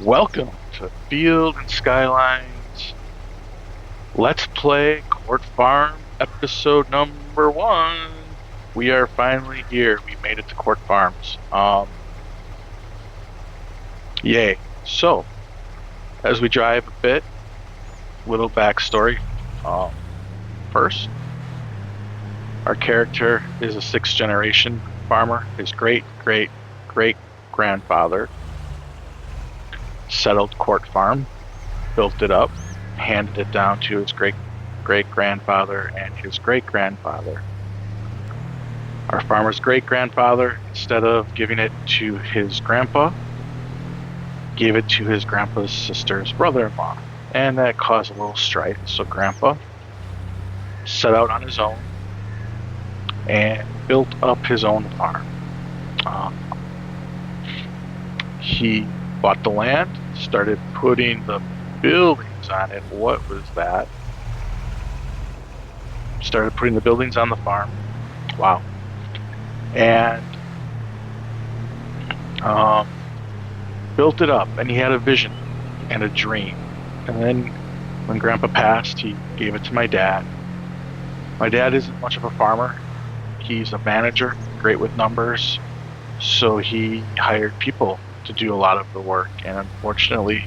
Welcome to Field and Skylines Let's Play Court Farm episode number 1. We are finally here. We made it to Court Farms. Yay. So, as we drive a bit, little backstory. First, our character is a sixth generation farmer. His great great great grandfather settled Court Farm, built it up, handed it down to his great great grandfather and his great grandfather. Our farmer's great grandfather, instead of giving it to his grandpa, gave it to his grandpa's sister's brother in law. And that caused a little strife. So grandpa set out on his own and built up his own farm. Um, he bought the land, started putting the buildings on it. What was that? Started putting the buildings on the farm. Wow. And built it up, and he had a vision and a dream. And then when Grandpa passed, he gave it to my dad. My dad isn't much of a farmer. He's a manager, great with numbers. So he hired people to do a lot of the work. And unfortunately,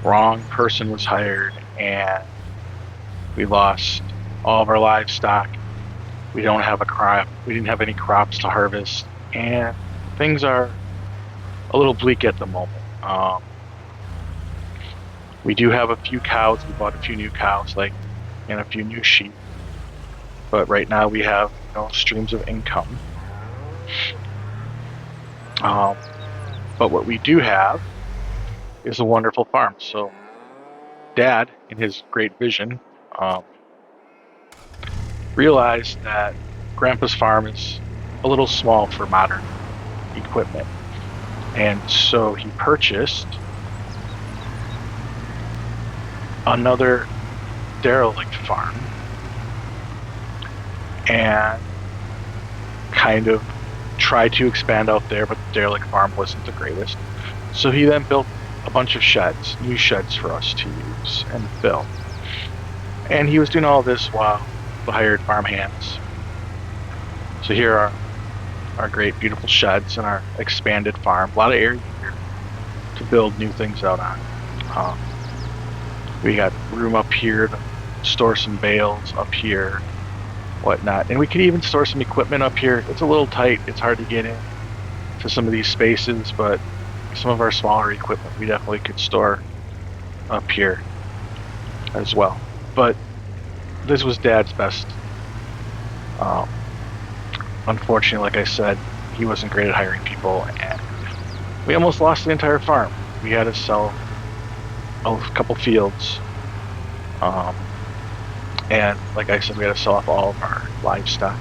wrong person was hired, and we lost all of our livestock. We don't have a crop. We didn't have any crops to harvest, and things are a little bleak at the moment. We do have a few cows. We bought a few new cows, and a few new sheep. But right now we have streams of income. But what we do have is a wonderful farm. So Dad, in his great vision, realized that Grandpa's farm is a little small for modern equipment. And so he purchased another derelict farm and kind of tried to expand out there, but the derelict farm wasn't the greatest. So he then built a bunch of sheds, new sheds for us to use and fill. And he was doing all this while the hired farm hands. So here are our great beautiful sheds and our expanded farm. A lot of area here to build new things out on. We got room up here to store some bales up here, whatnot. And we could even store some equipment up here. It's a little tight. It's hard to get in to some of these spaces, but some of our smaller equipment we definitely could store up here as well. But this was Dad's best. Unfortunately, like I said, he wasn't great at hiring people, and we almost lost the entire farm. We had to sell a couple fields. And like I said, we had to sell off all of our livestock.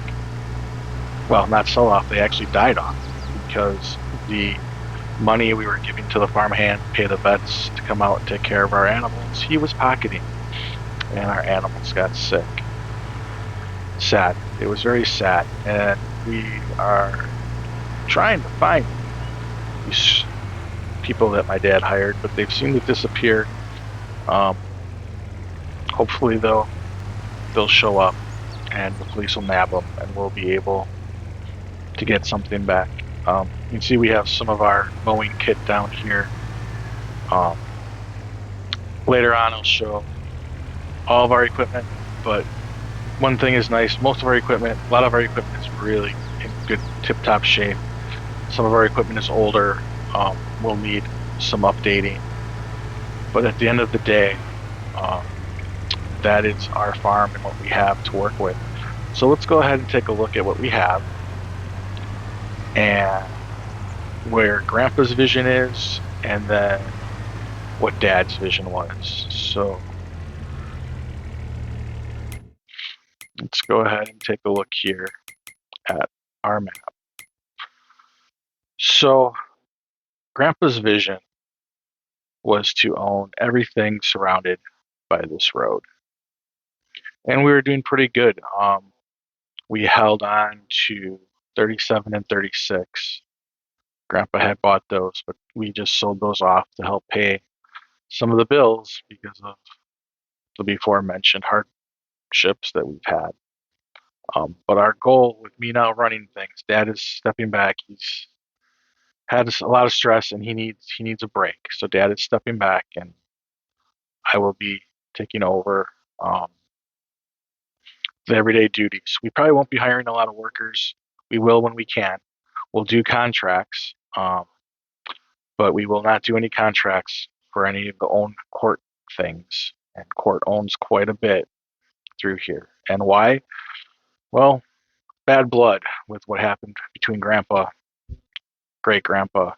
Well, not sell off, they actually died off because the money we were giving to the farm hand to pay the vets to come out and take care of our animals, he was pocketing, and our animals got sick. Sad. It was very sad, and we are trying to find these people that my dad hired, but they've seemed to disappear. Hopefully, though, they'll show up, and the police will nab them, and we'll be able to get something back. You can see we have some of our mowing kit down here. Later on, I'll show all of our equipment, but one thing is nice, most of our equipment, a lot of our equipment is really in good tip-top shape. Some of our equipment is older, will need some updating. But at the end of the day, that is our farm and what we have to work with. So let's go ahead and take a look at what we have and where Grandpa's vision is, and then what Dad's vision was. So let's go ahead and take a look here at our map. So Grandpa's vision was to own everything surrounded by this road. And we were doing pretty good. We held on to 37 and 36. Grandpa had bought those, but we just sold those off to help pay some of the bills because of the before mentioned hardships that we've had. But our goal with me now running things, Dad is stepping back. He's had a lot of stress and he needs a break. So Dad is stepping back, and I will be taking over um, the everyday duties. We probably won't be hiring a lot of workers. We will when we can. We'll do contracts, but we will not do any contracts for any of the own court things. And court owns quite a bit through here. And why? Well, bad blood with what happened between Grandpa, great Grandpa,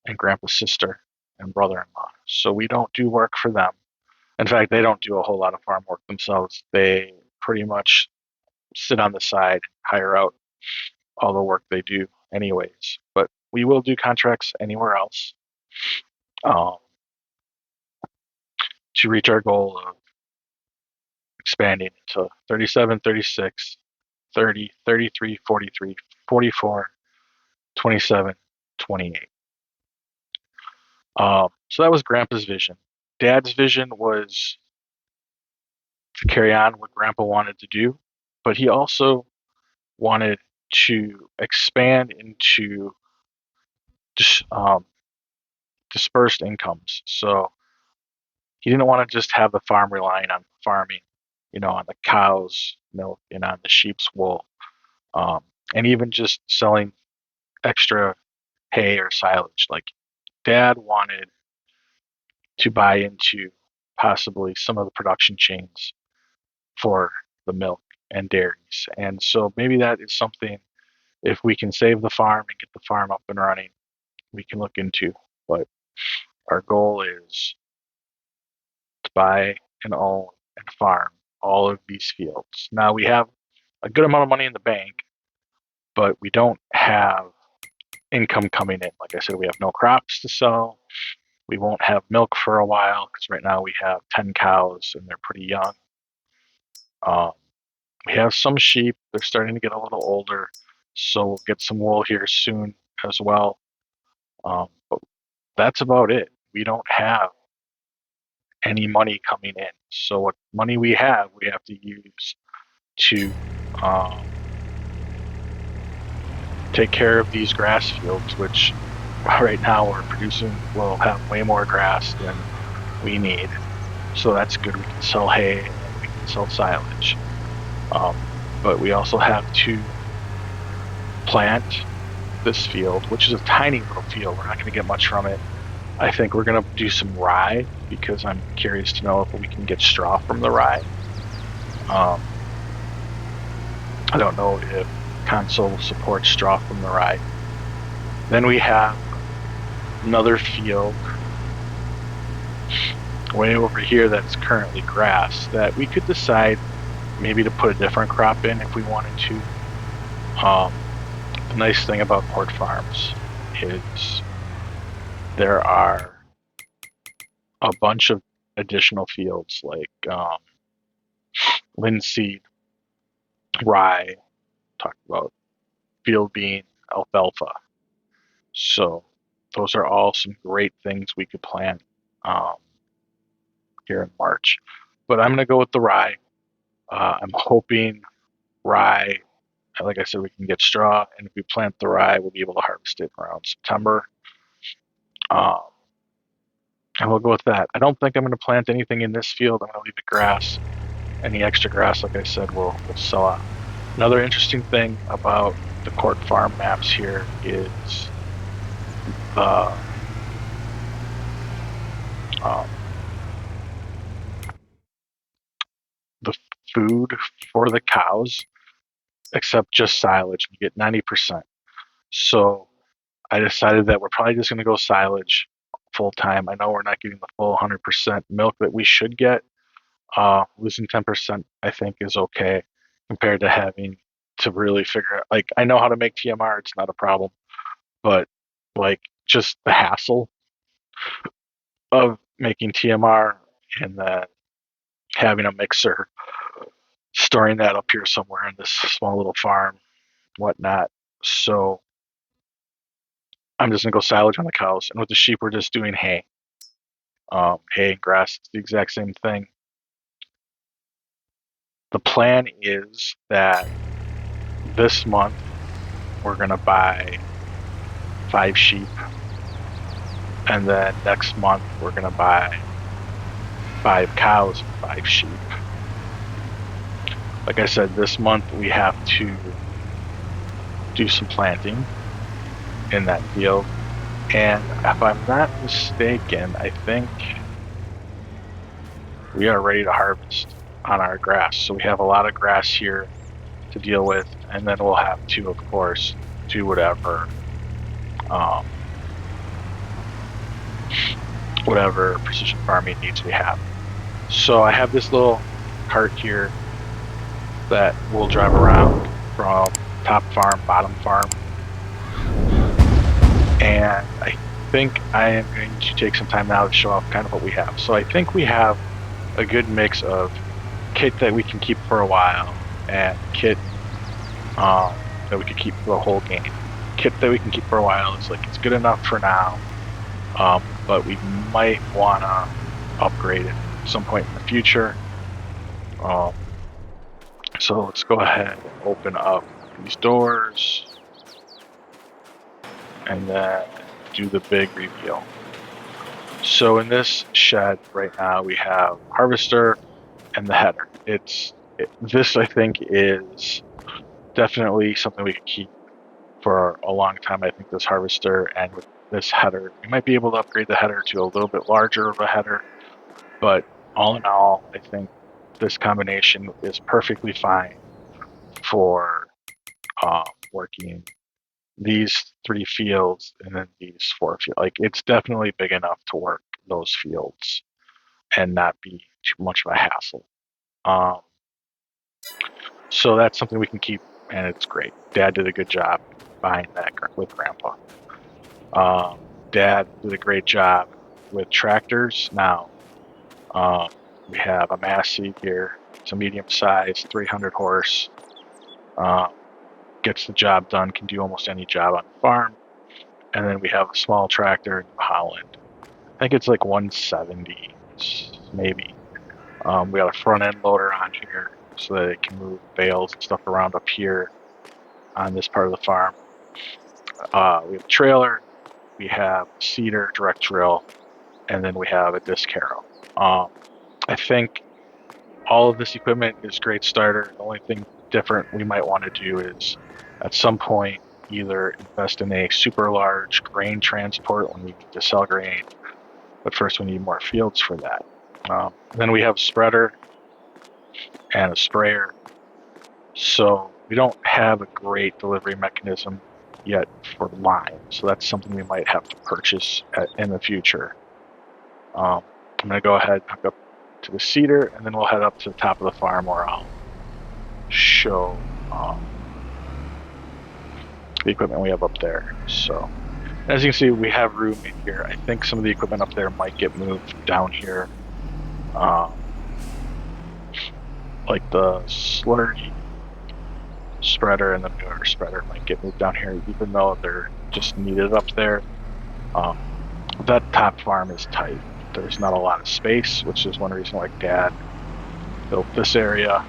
and Grandpa's sister and brother in law. So we don't do work for them. In fact, they don't do a whole lot of farm work themselves. They pretty much sit on the side and hire out all the work they do, anyways. But we will do contracts anywhere else um, to reach our goal of expanding to 37, 36, 30, 33, 43, 44, 27, 28. So that was Grandpa's vision. Dad's vision was to carry on what Grandpa wanted to do, but he also wanted to expand into dis- um, dispersed incomes. So he didn't want to just have the farm relying on farming, on the cows' milk and on the sheep's wool, and even just selling extra hay or silage. Like Dad wanted to buy into possibly some of the production chains for the milk and dairies. And so maybe that is something, if we can save the farm and get the farm up and running, we can look into. But our goal is to buy and own and farm all of these fields. Now we have a good amount of money in the bank, but we don't have income coming in. Like I said, we have no crops to sell. We won't have milk for a while because right now we have 10 cows and they're pretty young. Um, we have some sheep. They're starting to get a little older, so we'll get some wool here soon as well. But that's about it. We don't have any money coming in. So what money we have to use to um, take care of these grass fields, which right now we're producing, we'll have way more grass than we need. So that's good. We can sell hay and we can sell silage. Um, but we also have to plant this field, which is a tiny little field. We're not going to get much from it. I think we're going to do some rye because I'm curious to know if we can get straw from the rye. Um, I don't know if console supports straw from the rye. Then we have another field way over here that's currently grass that we could decide maybe to put a different crop in if we wanted to. The nice thing about Port Farms is there are a bunch of additional fields like linseed, rye, talked about field bean, alfalfa. So those are all some great things we could plant um, here in March. But I'm going to go with the rye. I'm hoping rye, like I said, we can get straw, and if we plant the rye, we'll be able to harvest it around September. Um, and we'll go with that. I don't think I'm going to plant anything in this field. I'm going to leave it grass. Any extra grass, like I said, we'll sell off. Another interesting thing about the Court Farm maps here is the um, the food for the cows, except just silage. We get 90%. So I decided that we're probably just going to go silage full time. I know we're not getting the full 100% milk that we should get. Losing 10%, I think, is okay compared to having to really figure out. Like, I know how to make TMR, it's not a problem, but like just the hassle of making TMR and then having a mixer, storing that up here somewhere in this small little farm, whatnot. So I'm just gonna go silage on the cows, and with the sheep, we're just doing hay. Hay and grass, it's the exact same thing. The plan is that this month we're gonna buy 5 sheep, and then next month we're gonna buy 5 cows and 5 sheep. Like I said, this month we have to do some planting in that field, and if I'm not mistaken, I think we are ready to harvest on our grass. So we have a lot of grass here to deal with, and then we'll have to, of course, do whatever precision farming needs we have. So I have this little cart here that will drive around from top farm, bottom farm, and I think I am going to take some time now to show off kind of what we have. So I think we have a good mix of kit that we can keep for a while and kit that we could keep for the whole game. Kit that we can keep for a while is like, it's good enough for now, but we might want to upgrade it at some point in the future. So let's go ahead and open up these doors and then do the big reveal. So in this shed right now we have harvester and the header. This I think is definitely something we could keep for a long time. I think this harvester, and with this header, we might be able to upgrade the header to a little bit larger of a header, but all in all, I think this combination is perfectly fine for working these 3 fields and then these 4 fields. Like, it's definitely big enough to work those fields and not be too much of a hassle. So that's something we can keep, and it's great. Dad did a good job buying that with Grandpa. Dad did a great job with tractors. Now, we have a Massey here. It's a medium size, 300 horse. Gets the job done, can do almost any job on the farm. And then we have a small tractor, New Holland. I think it's like 170, maybe. We got a front end loader on here so that it can move bales and stuff around up here on this part of the farm. We have a trailer, we have a seeder, direct drill, and then we have a disc harrow. I think all of this equipment is great starter. The only thing different we might want to do is at some point either invest in a super large grain transport when we need to sell grain, but first we need more fields for that. Then we have a spreader and a sprayer. So we don't have a great delivery mechanism yet for lime, so that's something we might have to purchase in the future. I'm going to go ahead and hook up to the seeder, and then we'll head up to the top of the farm where I'll show the equipment we have up there. So as you can see, we have room in here. I think some of the equipment up there might get moved down here. Like the slurry spreader and the manure spreader might get moved down here, even though they're just needed up there. That top farm is tight. There's not a lot of space, which is one reason why Dad built this area.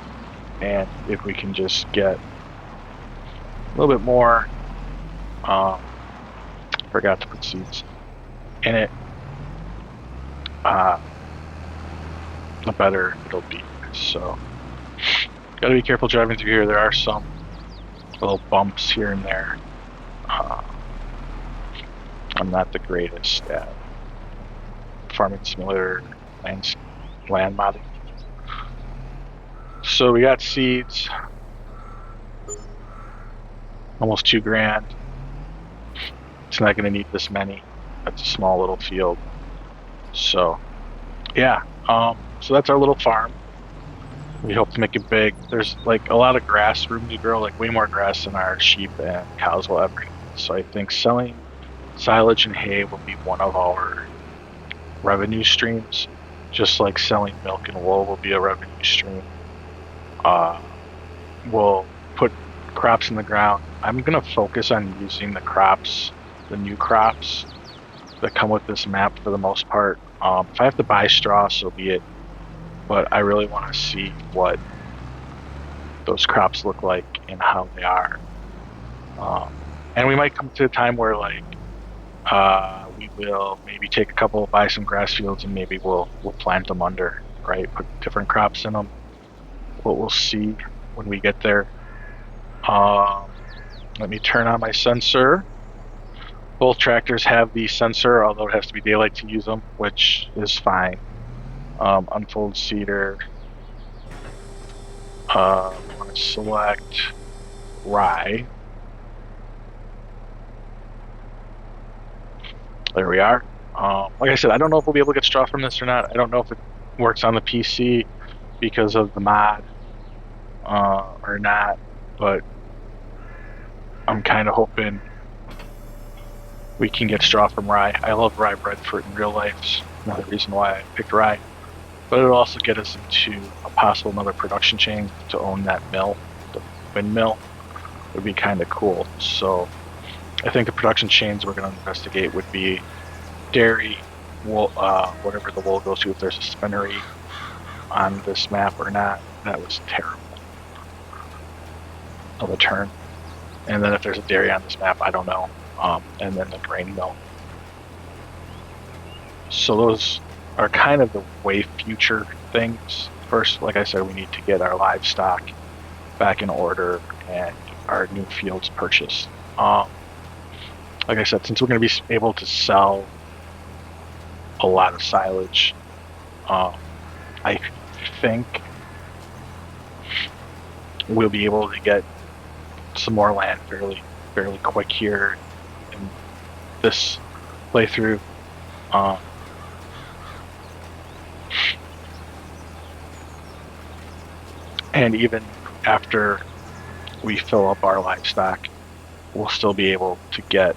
And if we can just get a little bit more, forgot to put seeds in it, the better it'll be. So gotta be careful driving through here. There are some little bumps here and there. I'm not the greatest at farming simulator land modding. So we got seeds, almost $2,000. It's not going to need this many. That's a small little field. So yeah, so that's our little farm. We hope to make it big. There's like a lot of grass room to grow, like way more grass than our sheep and cows will ever need. So I think selling silage and hay will be one of our revenue streams, just like selling milk and wool will be a revenue stream. We'll put crops in the ground. I'm going to focus on using the crops the new crops that come with this map for the most part. If I have to buy straw, so be it. But I really want to see what those crops look like and how they are. And we might come to a time where we will maybe take a couple, buy some grass fields, and maybe we'll plant them under, right? Put different crops in them. What we'll see when we get there. Um, Let me turn on my sensor. Both tractors have the sensor, although it has to be daylight to use them, which is fine. Unfold seeder. We want to select rye. There we are. Like I said, I don't know if we'll be able to get straw from this or not. I don't know if it works on the PC because of the mod or not, but I'm kind of hoping we can get straw from rye. I love rye bread fruit in real life. It's another reason why I picked rye. But it'll also get us into a possible another production chain to own that mill, the windmill. Would be kind of cool. So I think the production chains we're going to investigate would be dairy, wool, whatever the wool goes to, if there's a spinnery on this map or not. That was terrible of a turn. And then if there's a dairy on this map, I don't know. And then the grain mill. So those are kind of the way future things. First, like I said, we need to get our livestock back in order and our new fields purchased. Like I said, since we're going to be able to sell a lot of silage, I think we'll be able to get some more land fairly quick here in this playthrough. And even after we fill up our livestock, we'll still be able to get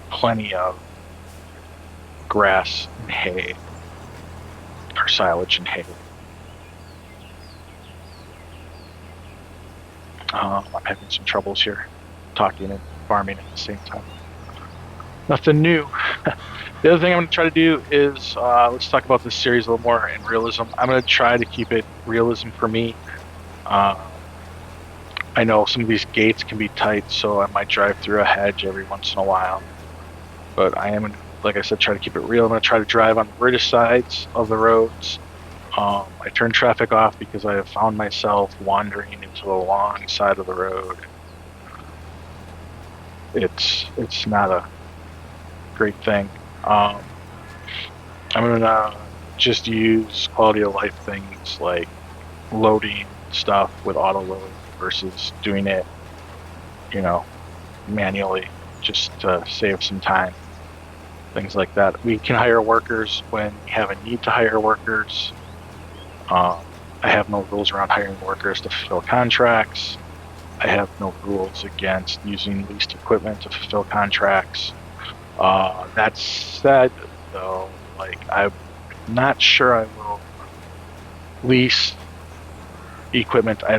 plenty of grass and hay, or silage and hay. I'm having some troubles here, talking and farming at the same time. Nothing new. The other thing I'm going to try to do is let's talk about this series a little more in realism. I'm going to try to keep it realism for me. I know some of these gates can be tight, so I might drive through a hedge every once in a while. But I am, like I said, try to keep it real. I'm going to try to drive on the British sides of the roads. I turn traffic off because I have found myself wandering into the wrong side of the road. It's not a great thing. I'm gonna just use quality of life things like loading stuff with auto load versus doing it, manually, just to save some time. Things like that. We can hire workers when we have a need to hire workers. I have no rules around hiring workers to fulfill contracts. I have no rules against using leased equipment to fulfill contracts. That said, though, I'm not sure I will lease equipment. I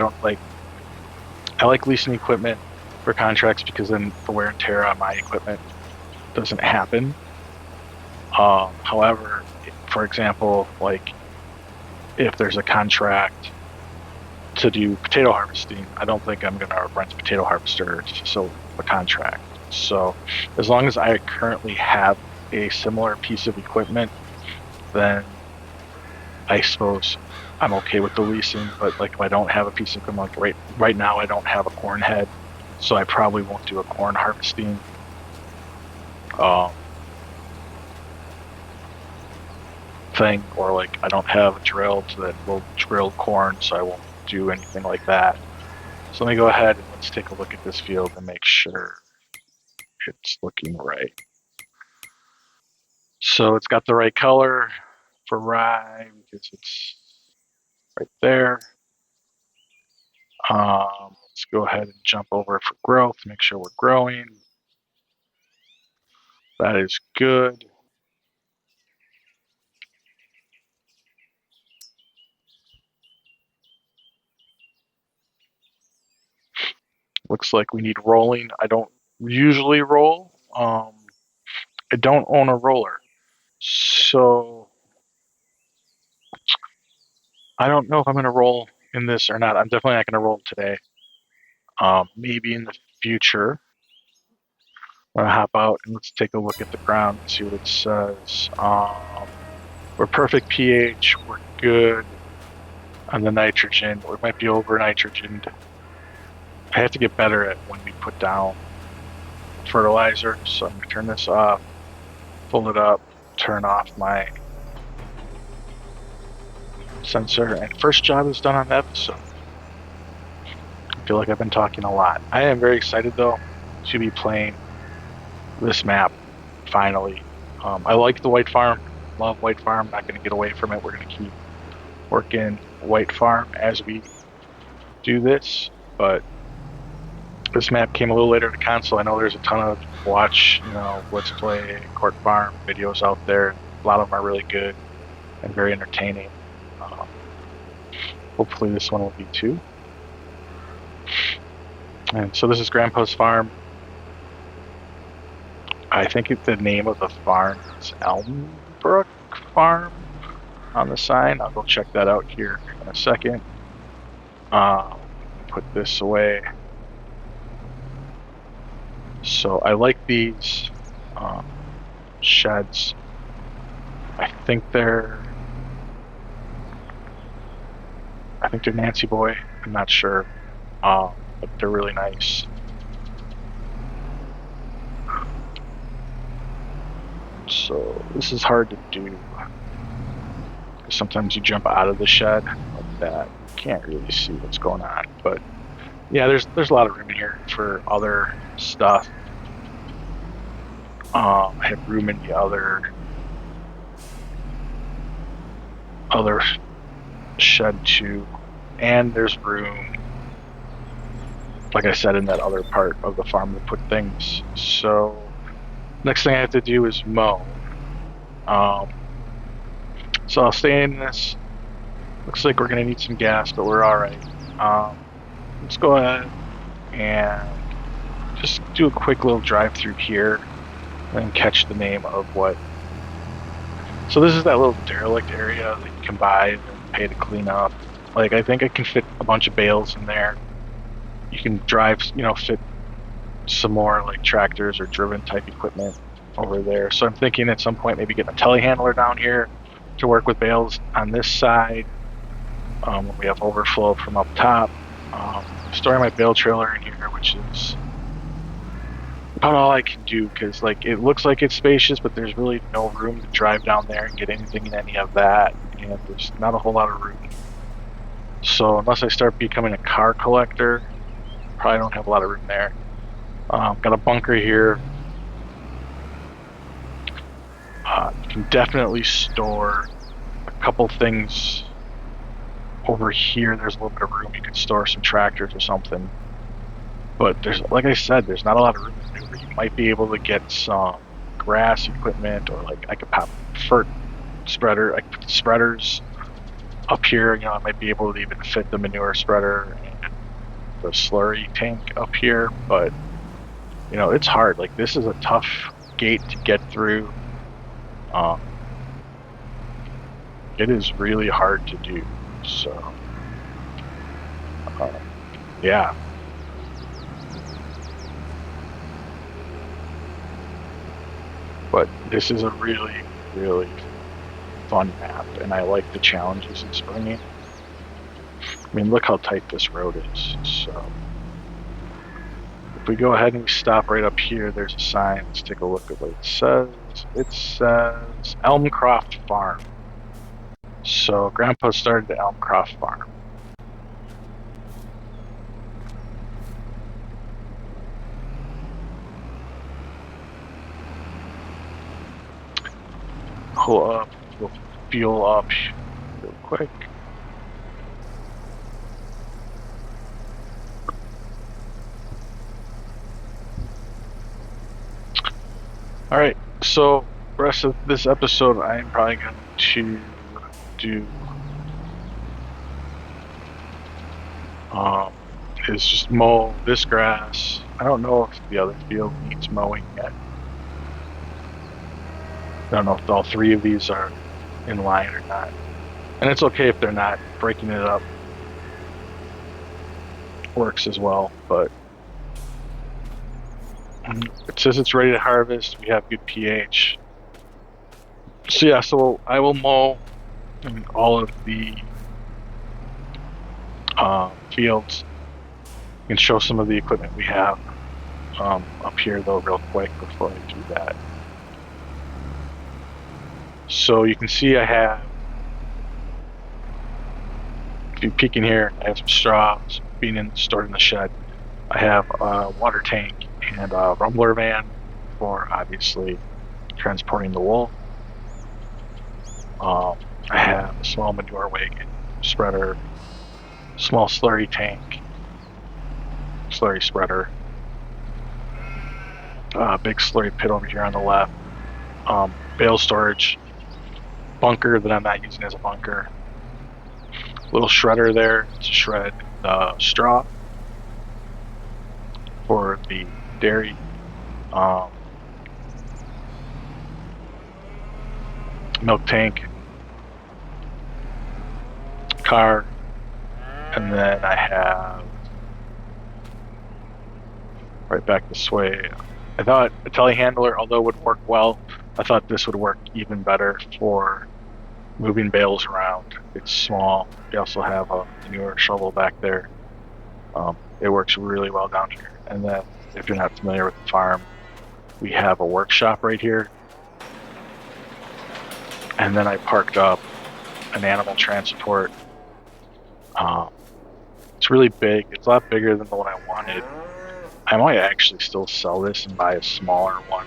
like leasing equipment for contracts because then the wear and tear on my equipment doesn't happen. However, for example, if there's a contract to do potato harvesting, I don't think I'm going to rent a potato harvester to fulfill a contract. So as long as I currently have a similar piece of equipment, then I suppose I'm okay with the leasing. But if I don't have a piece of equipment, right now I don't have a corn head, so I probably won't do a corn harvesting. Thing, or I don't have a drill that will drill corn, so I won't do anything like that. So let me go ahead and let's take a look at this field and make sure it's looking right. So it's got the right color for rye because it's right there. Let's go ahead and jump over for growth, make sure we're growing. That is good. Looks like we need rolling. I don't usually roll. I don't own a roller. So I don't know if I'm going to roll in this or not. I'm definitely not going to roll today. Maybe in the future. I'm gonna hop out and let's take a look at the ground and see what it says. We're perfect pH. We're good on the nitrogen. We might be over nitrogened. I have to get better at when we put down fertilizer. So I'm gonna turn this off, pull it up, turn off my sensor, and first job is done on the episode. I feel like I've been talking a lot. I am very excited though to be playing this map finally. I like the White Farm, love White Farm. Not going to get away from it. We're going to keep working White Farm as we do this, but this map came a little later to console. I know there's a ton of Let's Play, Court Farm videos out there. A lot of them are really good and very entertaining. Hopefully this one will be too. And so this is Grandpa's farm. I think the name of the farm is Elmbrook Farm on the sign. I'll go check that out here in a second. Put this away. So I like these sheds. I think they're Nancy Boy. I'm not sure, but they're really nice. So this is hard to do. Sometimes you jump out of the shed like that. You can't really see what's going on, but yeah, there's a lot of room in here for other stuff. I have room in the other shed too, and there's room, like I said, in that other part of the farm to put things. So next thing I have to do is mow. So I'll stay in this. Looks like we're gonna need some gas, but we're all right. Let's go ahead and just do a quick little drive through here and catch the name of what. So this is that little derelict area that you can buy and pay to clean up. Like, I think I can fit a bunch of bales in there. You can drive, fit some more like tractors or driven type equipment over there. So I'm thinking at some point maybe getting a telehandler down here to work with bales on this side. When we have overflow from up top. Storing my bale trailer in here, which is about all I can do, because it looks like it's spacious, but there's really no room to drive down there and get anything in any of that, and there's not a whole lot of room. So unless I start becoming a car collector, probably don't have a lot of room there. Got a bunker here. You can definitely store a couple things over here. There's a little bit of room. You could store some tractors or something. But like I said, there's not a lot of room to maneuver. You might be able to get some grass equipment, or I could pop spreader. I could put spreaders up here. I might be able to even fit the manure spreader and the slurry tank up here. But it's hard. This is a tough gate to get through. It is really hard to do. So, yeah. But this is a really, really fun map, and I like the challenges it's bringing. I mean, look how tight this road is. So, if we go ahead and we stop right up here, there's a sign. Let's take a look at what it says. It says Elmcroft Farm. So Grandpa started the Elmcroft Farm. Pull up, we'll fuel up real quick. All right, so the rest of this episode, I am probably going to do is just mow this grass. I don't know if the other field needs mowing yet. I don't know if all three of these are in line or not. And it's okay if they're not. Breaking it up works as well, but it says it's ready to harvest. We have good pH. So yeah, so I will mow all of the fields and show some of the equipment we have up here though real quick before I do that. So you can see I have, if you peek in here, I have some straw being stored in the shed. I have a water tank and a rumbler van for obviously transporting the wool. I have a small manure wagon, spreader, small slurry tank, slurry spreader, big slurry pit over here on the left, bale storage, bunker that I'm not using as a bunker, little shredder there to shred the straw for the dairy, milk tank, car, and then I have right back this way. I thought a telehandler, although would work well, I thought this would work even better for moving bales around. It's small. We also have a manure shovel back there. It works really well down here. And then if you're not familiar with the farm, we have a workshop right here. And then I parked up an animal transport. It's really big. It's a lot bigger than the one I wanted. I might actually still sell this and buy a smaller one.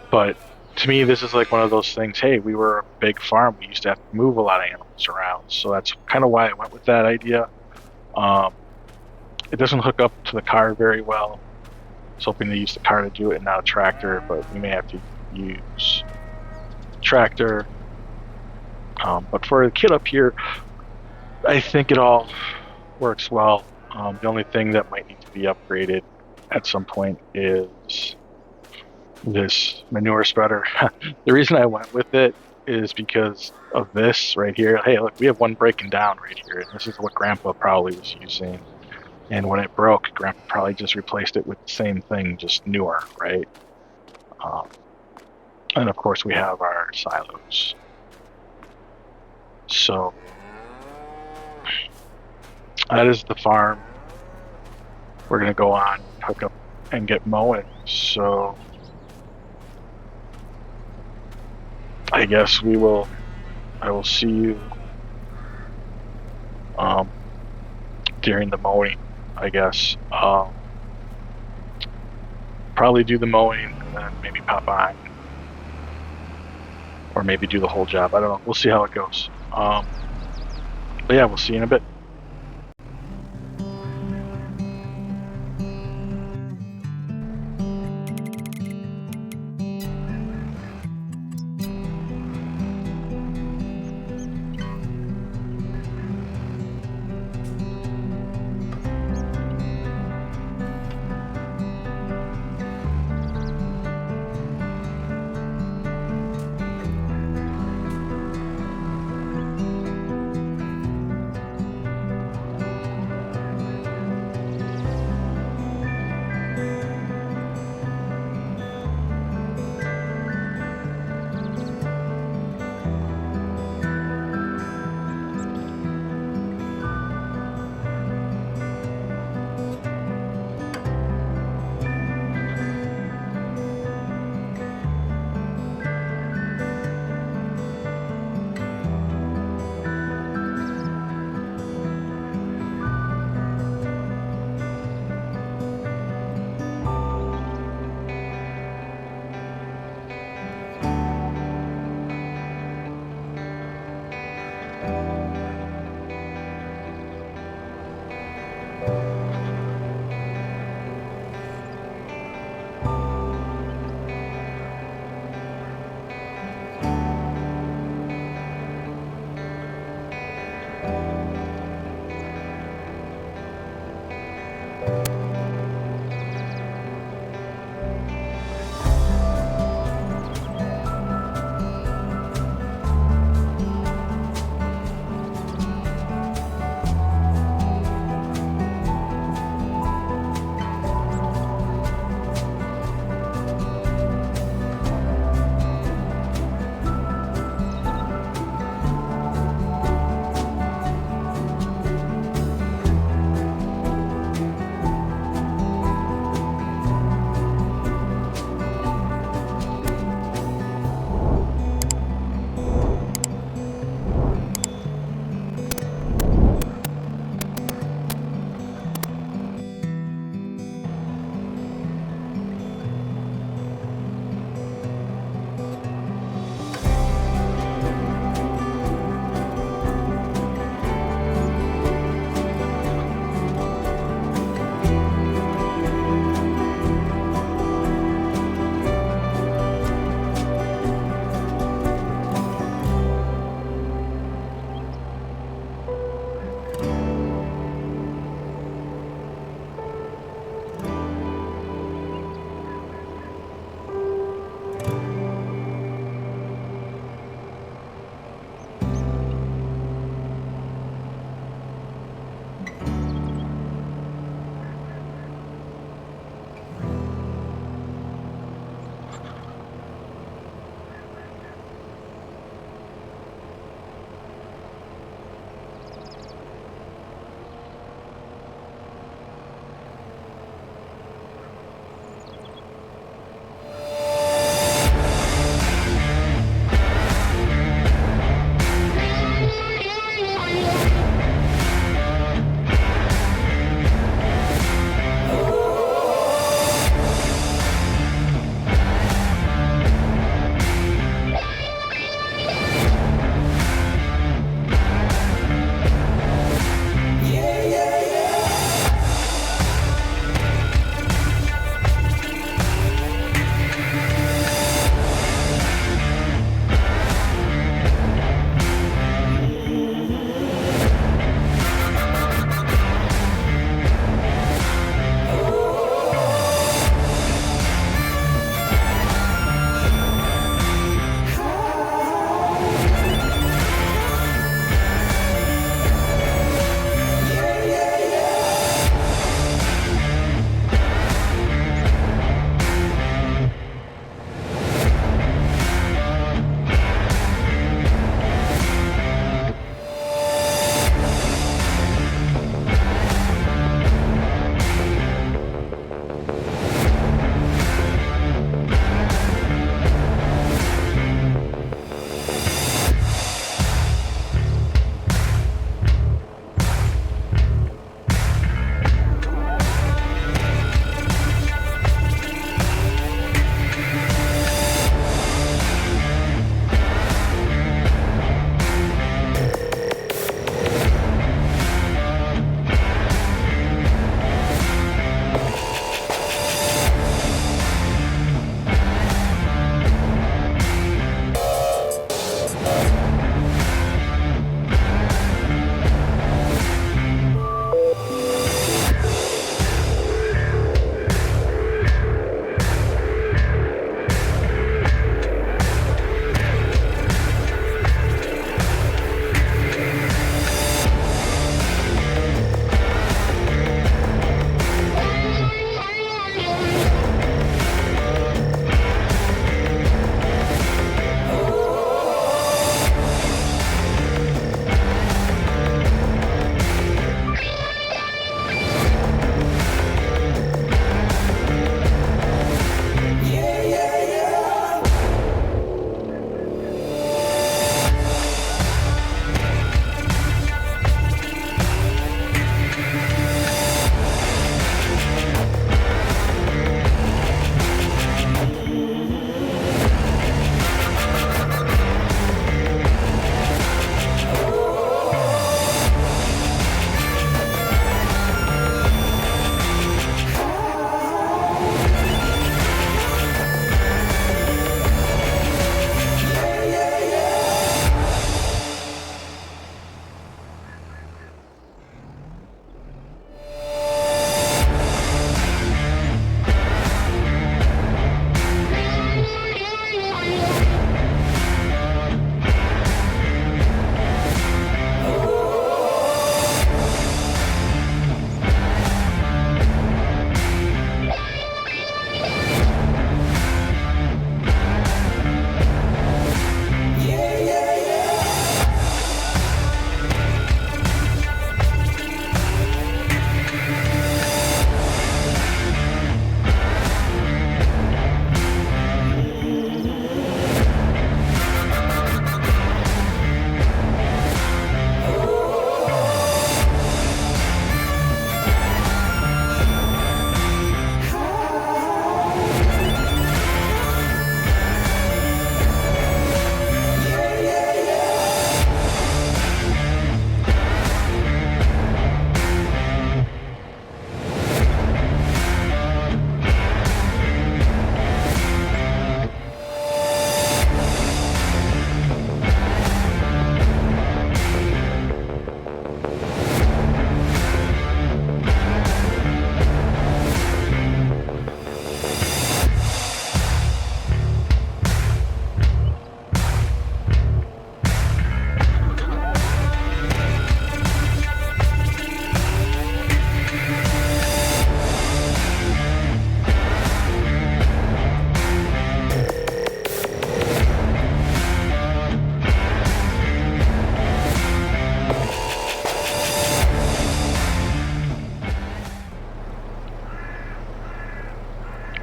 But to me, this is like one of those things, hey, we were a big farm. We used to have to move a lot of animals around. So that's kind of why I went with that idea. It doesn't hook up to the car very well. I was hoping to use the car to do it and not a tractor, but we may have to use tractor. But for the kit up here, I think it all works well. The only thing that might need to be upgraded at some point is this manure spreader. The reason I went with it is because of this right here. Hey, look, we have one breaking down right here, and this is what Grandpa probably was using. And when it broke, Grandpa probably just replaced it with the same thing, just newer, right? And of course, we have our silos. So that is the farm. We're gonna go on, hook up, and get mowing. So I guess I will see you during the mowing, I guess. Probably do the mowing and then maybe pop on. Or maybe do the whole job. I don't know. We'll see how it goes. But yeah, we'll see you in a bit.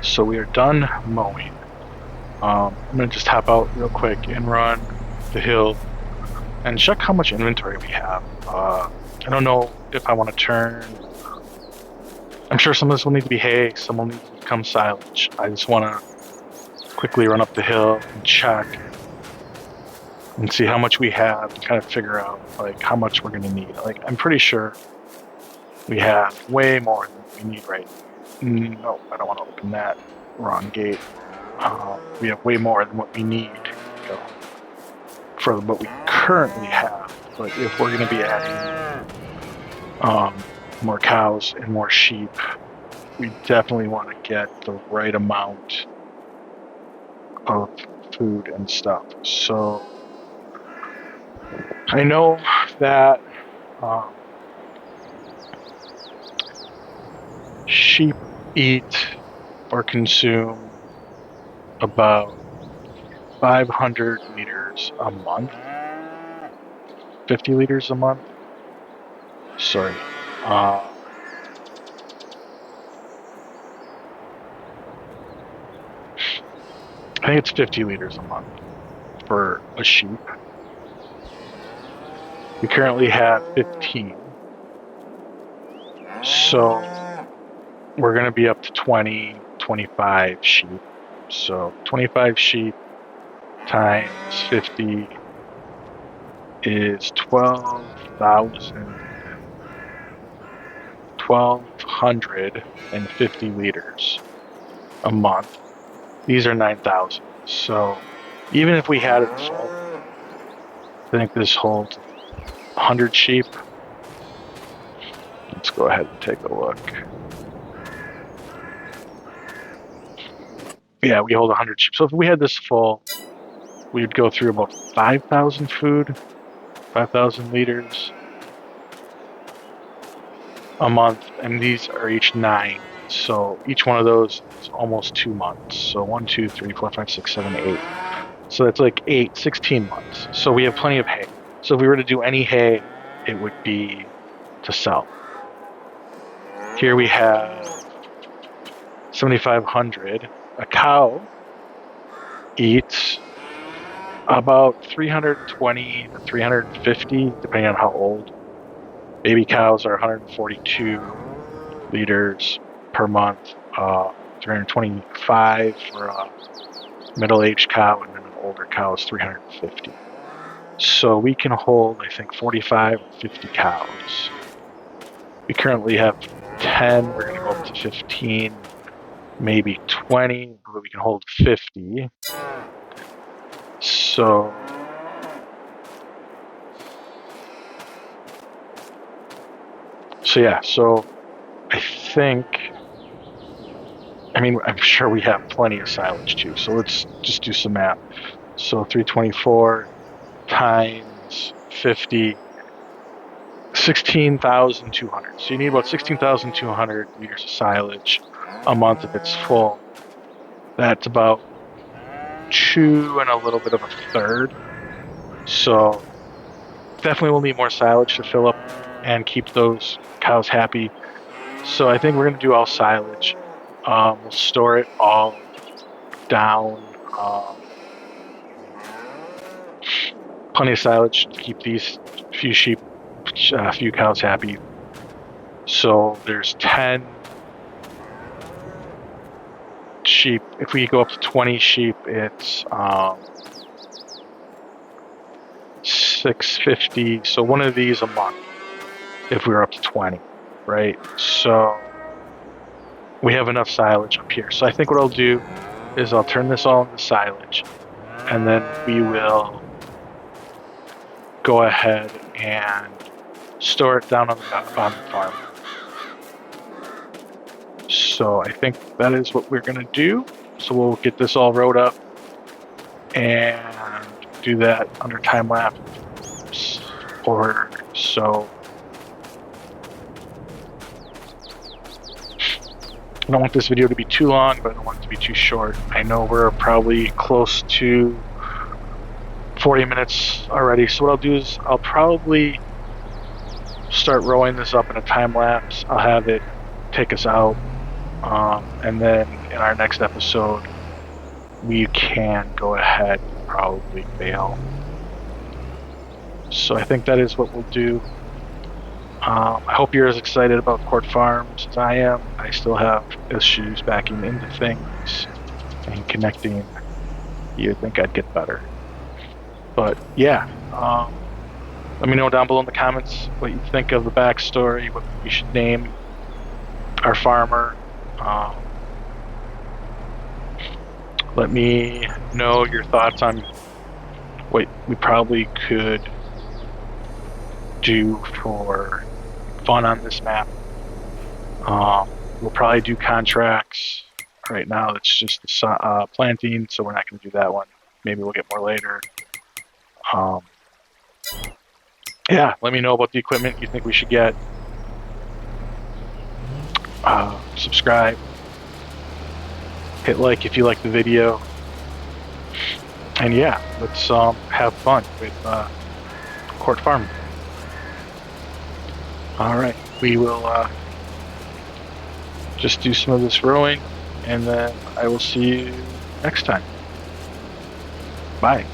So we are done mowing. I'm gonna just hop out real quick and run the hill and check how much inventory we have. I don't know if I want to turn. I'm sure some of this will need to be hay, some will need to become silage. I just want to quickly run up the hill and check and see how much we have and kind of figure out like how much we're gonna need. Like I'm pretty sure we have way more than we need right now. No, I don't want to open that. Wrong gate. We have way more than what we need, you know, for what we currently have. But if we're going to be adding more cows and more sheep, we definitely want to get the right amount of food and stuff. So I know that sheep eat or consume about 500 liters a month, 50 liters a month. Sorry. I think it's 50 liters a month for a sheep. We currently have 15. So we're going to be up to 20, 25 sheep. So 25 sheep times 50 is 1,250 liters a month. These are 9,000. So even if we had it full, I think this holds 100 sheep. Let's go ahead and take a look. Yeah, we hold 100 sheep. So if we had this full, we would go through about 5,000 food, 5,000 liters a month, and these are each 9. So each one of those is almost 2 months. So 1, 2, 3, 4, 5, 6, 7, 8. So that's like 16 months. So we have plenty of hay. So if we were to do any hay, it would be to sell. Here we have 7,500. A cow eats about 320 to 350, depending on how old. Baby cows are 142 liters per month, 325 for a middle-aged cow, and then an older cow is 350. So we can hold, I think, 45 or 50 cows. We currently have 10. We're going to go up to 15, maybe 20, but we can hold 50. So yeah, so I think, I mean, I'm sure we have plenty of silage too. So let's just do some math. So 324 times 50, 16,200. So you need about 16,200 liters of silage a month if it's full. That's about 2 and a little bit of a third. So definitely we'll need more silage to fill up and keep those cows happy. So I think we're going to do all silage. We'll store it all down. Plenty of silage to keep these few sheep, few cows happy. So there's 10 sheep. If we go up to 20 sheep, it's 650. So one of these a month if we were up to 20, right? So we have enough silage up here. So I think what I'll do is I'll turn this all into silage, and then we will go ahead and store it down on the farm. So I think that is what we're going to do. So we'll get this all rode up and do that under time lapse or so. I don't want this video to be too long, but I don't want it to be too short. I know we're probably close to 40 minutes already. So what I'll do is I'll probably start rolling this up in a time lapse. I'll have it take us out And then in our next episode, we can go ahead and probably bail. So I think that is what we'll do. I hope you're as excited about Court Farms as I am. I still have issues backing into things and connecting. You'd think I'd get better. But yeah, let me know down below in the comments what you think of the backstory, what we should name our farmer. Let me know your thoughts on what we probably could do for fun on this map. We'll probably do contracts. Right now, it's just planting, so we're not going to do that one. Maybe we'll get more later. Yeah, let me know about the equipment you think we should get. Subscribe. Hit like if you like the video. And yeah, let's have fun with Court Farming. All right, we will just do some of this rowing, and then I will see you next time. Bye.